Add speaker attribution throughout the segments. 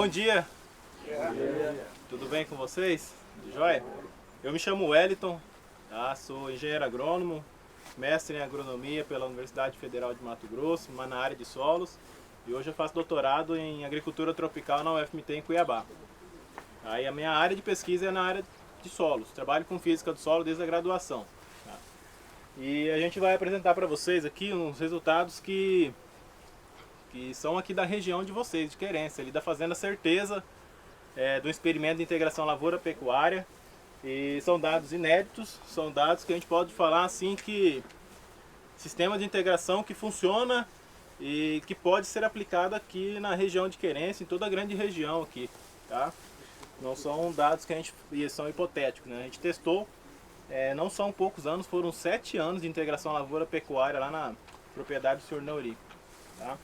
Speaker 1: bom dia! Tudo bem com vocês? Tudo jóia? Eu me chamo Wellington, tá? Sou engenheiro agrônomo, mestre em agronomia pela Universidade Federal de Mato Grosso, mas na área de solos. E hoje eu faço doutorado em agricultura tropical na UFMT em Cuiabá. Aí a minha área de pesquisa é na área de solos, trabalho com física do solo desde a graduação. Tá? E a gente vai apresentar para vocês aqui uns resultados que são aqui da região de vocês, de Querência, ali da Fazenda Certeza, do experimento de integração lavoura-pecuária. E são dados inéditos, são dados que a gente pode falar assim que sistema de integração que funciona e que pode ser aplicado aqui na região de Querência, em toda a grande região aqui, tá? Não são dados que a gente são hipotéticos, né? A gente testou, não são poucos anos, foram 7 anos de integração lavoura-pecuária lá na propriedade do Sr. Neuri, tá?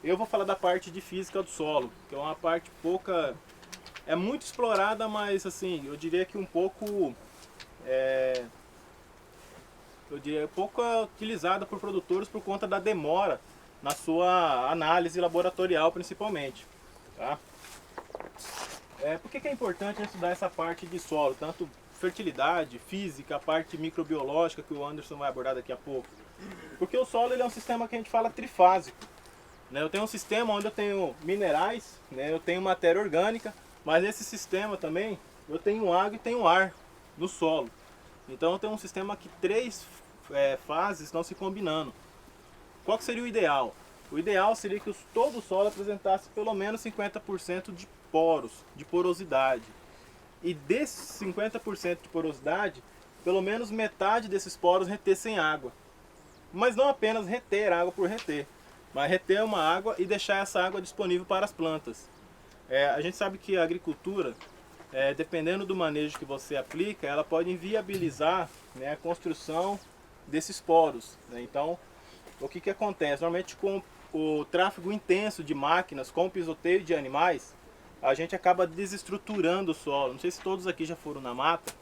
Speaker 1: Eu vou falar da parte de física do solo, que é uma parte é muito explorada, mas assim, eu diria que um pouco pouco utilizada por produtores por conta da demora na sua análise laboratorial principalmente, tá? Por que é importante estudar essa parte de solo, tanto fertilidade, física, a parte microbiológica que o Anderson vai abordar daqui a pouco? Porque o solo ele é um sistema que a gente fala trifásico. Eu tenho um sistema onde eu tenho minerais, eu tenho matéria orgânica, mas nesse sistema também eu tenho água e tenho ar no solo. Então eu tenho um sistema que 3 fases estão se combinando. Qual que seria o ideal? O ideal seria que todo o solo apresentasse pelo menos 50% de poros, de porosidade. E desses 50% de porosidade, pelo menos metade desses poros retessem água. Mas não apenas reter água por reter, mas reter uma água e deixar essa água disponível para as plantas. A gente sabe que a agricultura, dependendo do manejo que você aplica, ela pode inviabilizar, a construção desses poros. Então, o que acontece? Normalmente com o tráfego intenso de máquinas, com o pisoteio de animais, a gente acaba desestruturando o solo. Não sei se todos aqui já foram na mata,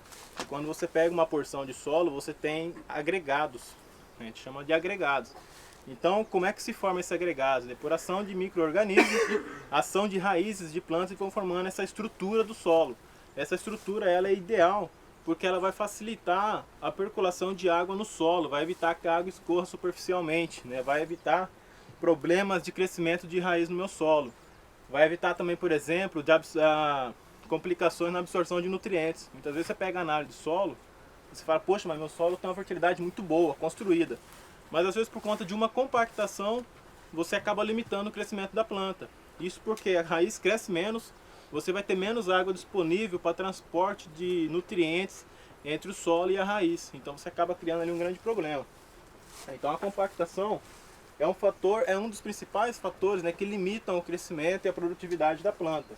Speaker 1: e quando você pega uma porção de solo, você tem agregados. A gente chama de agregados. Então, como é que se forma esse agregado? Depuração de micro-organismos, ação de raízes de plantas que vão formando essa estrutura do solo. Essa estrutura ela é ideal porque ela vai facilitar a percolação de água no solo, vai evitar que a água escorra superficialmente, vai evitar problemas de crescimento de raiz no meu solo. Vai evitar também, por exemplo, complicações na absorção de nutrientes. Muitas vezes você pega a análise do solo e você fala, poxa, mas meu solo tem uma fertilidade muito boa, construída. Mas às vezes por conta de uma compactação, você acaba limitando o crescimento da planta. Isso porque a raiz cresce menos, você vai ter menos água disponível para transporte de nutrientes entre o solo e a raiz. Então você acaba criando ali um grande problema. Então a compactação é um dos principais fatores que limitam o crescimento e a produtividade da planta.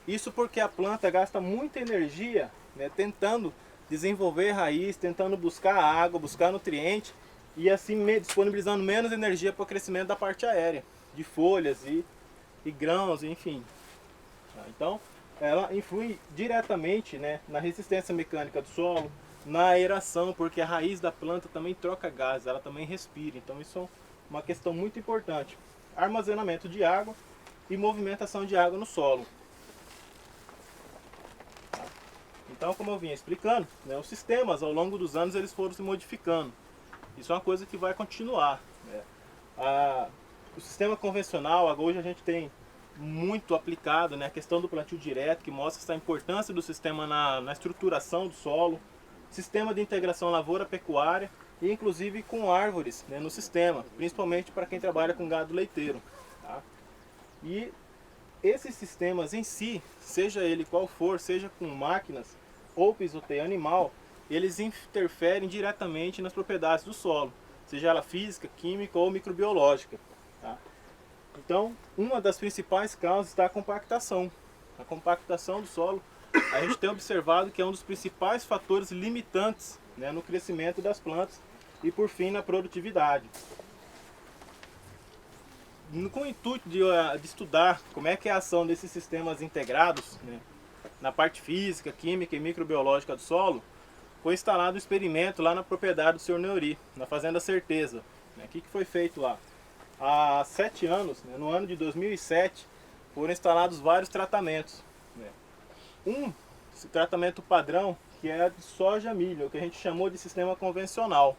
Speaker 1: Isso porque a planta gasta muita energia tentando desenvolver raiz, tentando buscar água, buscar nutriente, e assim disponibilizando menos energia para o crescimento da parte aérea, de folhas e grãos, enfim. Então, ela influi diretamente na resistência mecânica do solo, na aeração, porque a raiz da planta também troca gases, ela também respira. Então isso é uma questão muito importante. Armazenamento de água e movimentação de água no solo. Então, como eu vinha explicando, os sistemas ao longo dos anos eles foram se modificando. Isso é uma coisa que vai continuar. O sistema convencional, hoje a gente tem muito aplicado, a questão do plantio direto, que mostra essa importância do sistema na estruturação do solo, sistema de integração lavoura-pecuária e inclusive com árvores no sistema, principalmente para quem trabalha com gado leiteiro. Tá? E esses sistemas em si, seja ele qual for, seja com máquinas ou pisoteio animal, eles interferem diretamente nas propriedades do solo, seja ela física, química ou microbiológica. Tá? Então, uma das principais causas está a compactação. A compactação do solo, a gente tem observado que é um dos principais fatores limitantes no crescimento das plantas e, por fim, na produtividade. Com o intuito de estudar como é que é a ação desses sistemas integrados, na parte física, química e microbiológica do solo, foi instalado um experimento lá na propriedade do Sr. Neuri, na Fazenda Certeza. O que foi feito lá? Há 7 anos, no ano de 2007, foram instalados vários tratamentos, né? Esse tratamento padrão, que é de soja-milho, que a gente chamou de sistema convencional,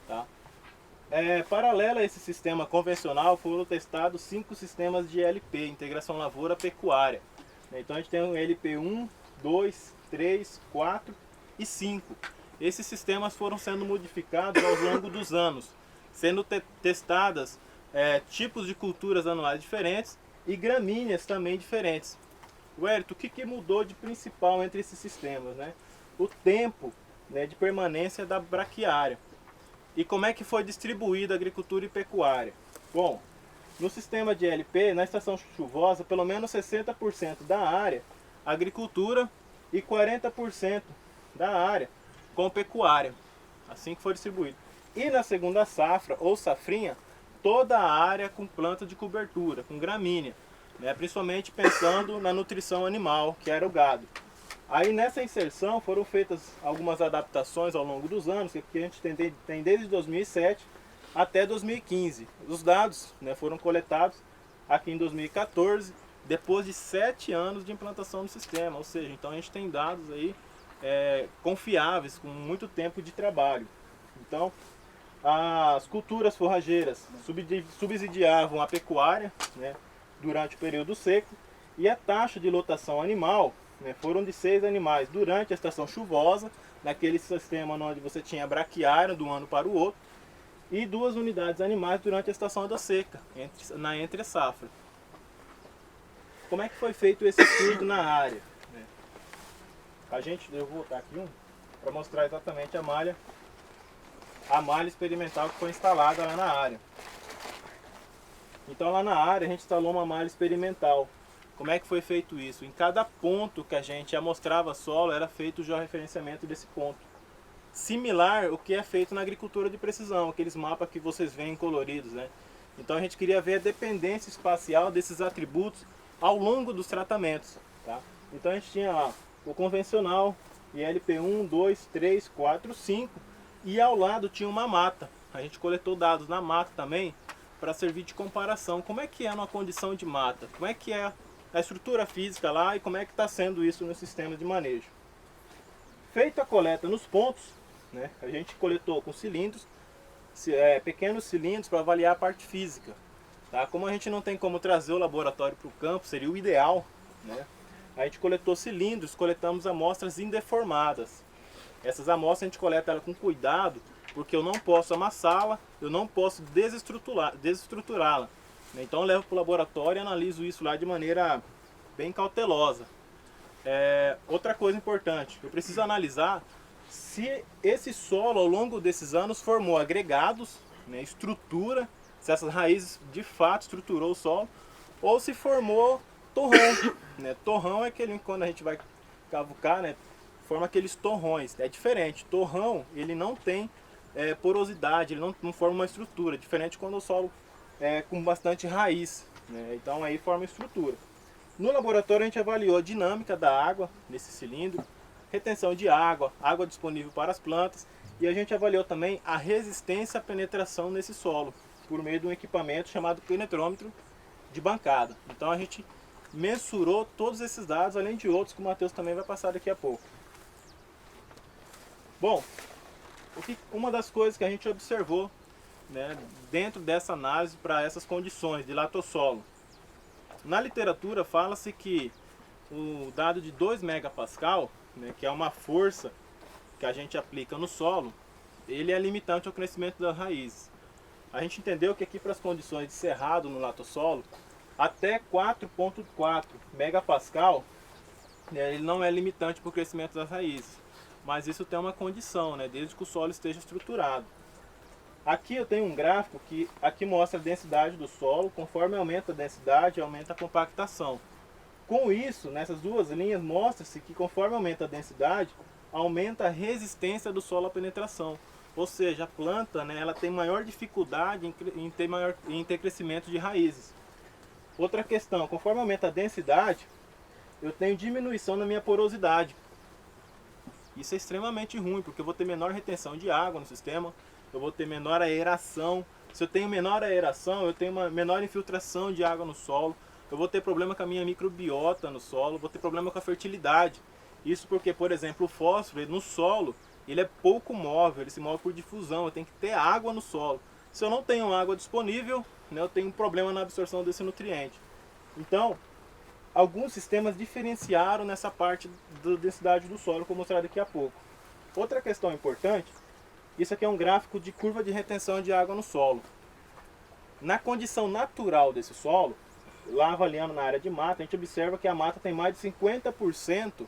Speaker 1: tá? Paralelo a esse sistema convencional, foram testados 5 sistemas de LP, Integração Lavoura-Pecuária. Então a gente tem o LP 1, 2, 3, 4 e 5. Esses sistemas foram sendo modificados ao longo dos anos, sendo testadas tipos de culturas anuais diferentes e gramíneas também diferentes. Wellington, o que mudou de principal entre esses sistemas, né? O tempo, né, de permanência da braquiária. E como é que foi distribuída a agricultura e pecuária? Bom, no sistema de LP, na estação chuvosa, pelo menos 60% da área agricultura e 40% da área com pecuária. Assim que foi distribuído. E na segunda safra, ou safrinha, toda a área com planta de cobertura, com gramínea, né? Principalmente pensando na nutrição animal, que era o gado. Aí nessa inserção foram feitas algumas adaptações ao longo dos anos, que a gente tem desde 2007 até 2015. Os dados, né, foram coletados aqui em 2014, depois de 7 anos de implantação do sistema. Ou seja, então a gente tem dados aí confiáveis, com muito tempo de trabalho. Então, as culturas forrageiras subsidiavam a pecuária, né, durante o período seco, e a taxa de lotação animal, né, foram de 6 animais durante a estação chuvosa, naquele sistema onde você tinha braquiária de um ano para o outro, e 2 unidades animais durante a estação da seca, na entre safra. Como é que foi feito esse estudo na área? Eu vou botar aqui para mostrar exatamente a malha experimental que foi instalada lá na área. Então lá na área a gente instalou uma malha experimental. Como é que foi feito isso? Em cada ponto que a gente amostrava solo era feito o georreferenciamento desse ponto. Similar ao que é feito na agricultura de precisão, aqueles mapas que vocês veem coloridos, né? Então a gente queria ver a dependência espacial desses atributos ao longo dos tratamentos, tá? Então a gente tinha lá o convencional, ILP 1, 2, 3, 4, 5, e ao lado tinha uma mata. A gente coletou dados na mata também para servir de comparação. Como é que é numa condição de mata? Como é que é a estrutura física lá e como é que está sendo isso no sistema de manejo? Feita a coleta nos pontos, né, a gente coletou com cilindros, pequenos cilindros para avaliar a parte física. Tá? Como a gente não tem como trazer o laboratório para o campo, seria o ideal, né? A gente coletou cilindros, coletamos amostras indeformadas. Essas amostras a gente coleta ela com cuidado, porque eu não posso amassá-la, eu não posso desestruturá-la. Então eu levo para o laboratório e analiso isso lá de maneira bem cautelosa. Outra coisa importante, eu preciso analisar se esse solo ao longo desses anos formou agregados, né, estrutura, se essas raízes de fato estruturou o solo, ou se formou torrão, né? Torrão é aquele, quando a gente vai cavucar, né, forma aqueles torrões. É diferente, torrão ele não tem porosidade, ele não forma uma estrutura, diferente quando o solo é com bastante raiz, né? Então aí forma estrutura. No laboratório a gente avaliou a dinâmica da água nesse cilindro, retenção de água, água disponível para as plantas, e a gente avaliou também a resistência à penetração nesse solo, por meio de um equipamento chamado penetrômetro de bancada. Então a gente mensurou todos esses dados, além de outros que o Matheus também vai passar daqui a pouco. Bom, uma das coisas que a gente observou, né, dentro dessa análise para essas condições de latossolo, na literatura fala-se que o dado de 2 megapascal, né, que é uma força que a gente aplica no solo, ele é limitante ao crescimento das raízes. A gente entendeu que aqui para as condições de cerrado no latossolo, até 4,4 megapascal, né, ele não é limitante para o crescimento das raízes. Mas isso tem uma condição, né, desde que o solo esteja estruturado. Aqui eu tenho um gráfico que aqui mostra a densidade do solo. Conforme aumenta a densidade, aumenta a compactação. Com isso, nessas duas linhas, mostra-se que conforme aumenta a densidade, aumenta a resistência do solo à penetração. Ou seja, a planta, né, ela tem maior dificuldade em ter crescimento de raízes. Outra questão, conforme aumenta a densidade, eu tenho diminuição na minha porosidade. Isso é extremamente ruim, porque eu vou ter menor retenção de água no sistema, eu vou ter menor aeração. Se eu tenho menor aeração, eu tenho uma menor infiltração de água no solo. eu vou ter problema com a minha microbiota no solo, vou ter problema com a fertilidade. Isso porque, por exemplo, o fósforo no solo, ele é pouco móvel, ele se move por difusão, eu tenho que ter água no solo. Se eu não tenho água disponível, né, eu tenho um problema na absorção desse nutriente. Então, alguns sistemas diferenciaram nessa parte da densidade do solo, que eu vou mostrar daqui a pouco. Outra questão importante, isso aqui é um gráfico de curva de retenção de água no solo. Na condição natural desse solo, lá avaliando na área de mata, a gente observa que a mata tem mais de 50%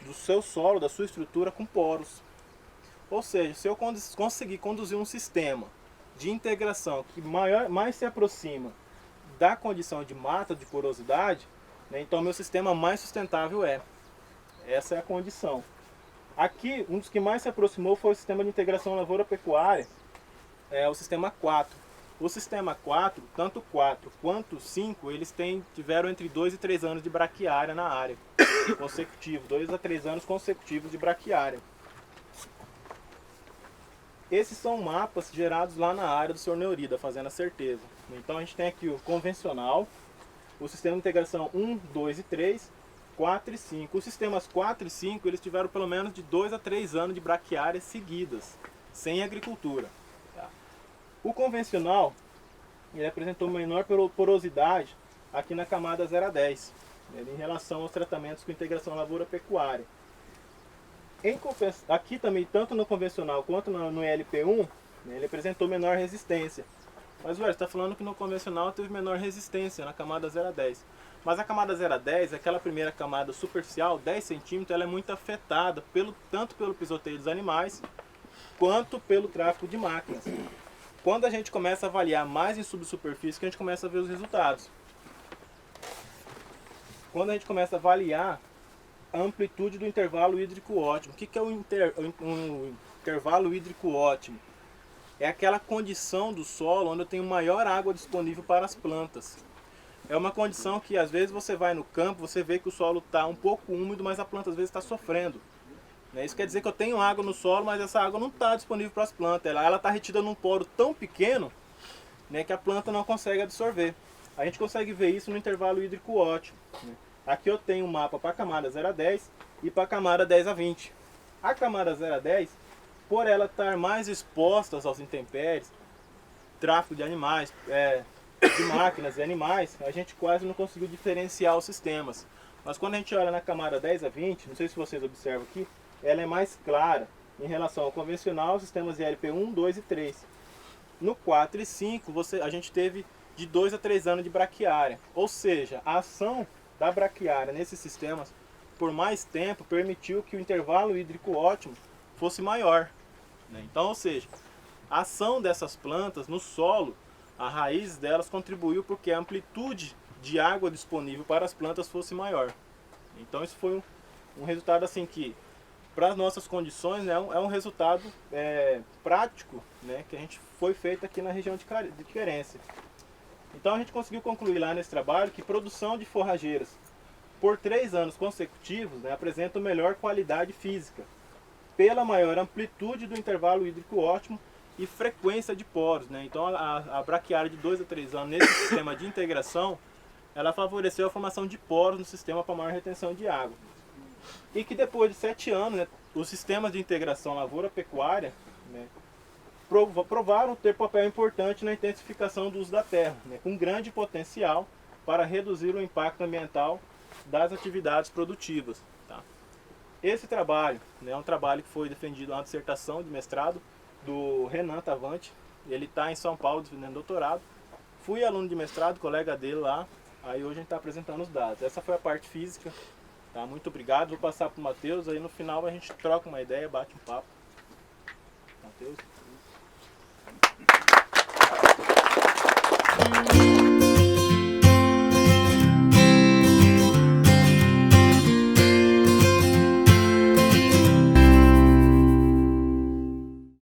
Speaker 1: do seu solo, da sua estrutura, com poros. Ou seja, se eu conseguir conduzir um sistema de integração que mais se aproxima da condição de mata, de porosidade, né, então meu sistema mais sustentável é. Essa é a condição. Aqui, um dos que mais se aproximou foi o sistema de integração lavoura-pecuária, o sistema 4. O sistema 4, tanto 4 quanto 5, eles tiveram entre 2 e 3 anos de braquiária na área, consecutivo, 2 a 3 anos consecutivos de braquiária. Esses são mapas gerados lá na área do Sr. Neuri, da Fazenda Certeza. Então a gente tem aqui o convencional, o sistema de integração 1, 2 e 3, 4 e 5. Os sistemas 4 e 5, eles tiveram pelo menos de 2 a 3 anos de braquiárias seguidas, sem agricultura. O convencional, ele apresentou menor porosidade aqui na camada 0 a 10, em relação aos tratamentos com integração lavoura-pecuária. Aqui também, tanto no convencional quanto no LP1, né, ele apresentou menor resistência. Mas você está falando que no convencional teve menor resistência na camada 0 a 10. Mas a camada 0 a 10, aquela primeira camada superficial, 10 centímetros, ela é muito afetada tanto pelo pisoteio dos animais, quanto pelo tráfego de máquinas. Quando a gente começa a avaliar mais em subsuperfície, que a gente começa a ver os resultados. Quando a gente começa a avaliar a amplitude do intervalo hídrico ótimo. O que é um intervalo hídrico ótimo? É aquela condição do solo onde eu tenho maior água disponível para as plantas. É uma condição que às vezes você vai no campo, você vê que o solo está um pouco úmido, mas a planta às vezes está sofrendo. Isso quer dizer que eu tenho água no solo, mas essa água não está disponível para as plantas. Ela está retida num poro tão pequeno, né, que a planta não consegue absorver. A gente consegue ver isso no intervalo hídrico ótimo. Aqui eu tenho um mapa para a camada 0 a 10 e para a camada 10 a 20. A camada 0 a 10, por ela estar mais exposta aos intempéries, tráfego de animais, de máquinas e animais, a gente quase não conseguiu diferenciar os sistemas. Mas quando a gente olha na camada 10 a 20, não sei se vocês observam aqui, ela é mais clara em relação ao convencional, sistemas de LP1, 2 e 3. No 4 e 5, a gente teve de 2 a 3 anos de braquiária. Ou seja, a ação da braquiária nesses sistemas, por mais tempo, permitiu que o intervalo hídrico ótimo fosse maior. Então, ou seja, a ação dessas plantas no solo, a raiz delas contribuiu porque a amplitude de água disponível para as plantas fosse maior. Então isso foi um resultado assim que, para as nossas condições, é um resultado prático, né, que a gente foi feito aqui na região de Querência. Então a gente conseguiu concluir lá nesse trabalho que produção de forrageiras por 3 anos consecutivos, né, apresenta melhor qualidade física, pela maior amplitude do intervalo hídrico ótimo e frequência de poros. Né? Então a braquiária de 2 a 3 anos nesse sistema de integração, ela favoreceu a formação de poros no sistema para maior retenção de água. E que depois de 7 anos, né, os sistemas de integração lavoura-pecuária, né, provaram ter papel importante na intensificação do uso da terra, né, com grande potencial para reduzir o impacto ambiental das atividades produtivas. Tá? Esse trabalho, né, é um trabalho que foi defendido na dissertação de mestrado do Renan Tavanti. Ele está em São Paulo defendendo doutorado. Fui aluno de mestrado, colega dele lá. Aí hoje a gente está apresentando os dados. Essa foi a parte física. Tá? Muito obrigado. Vou passar para o Matheus. Aí no final a gente troca uma ideia, bate um papo. Matheus.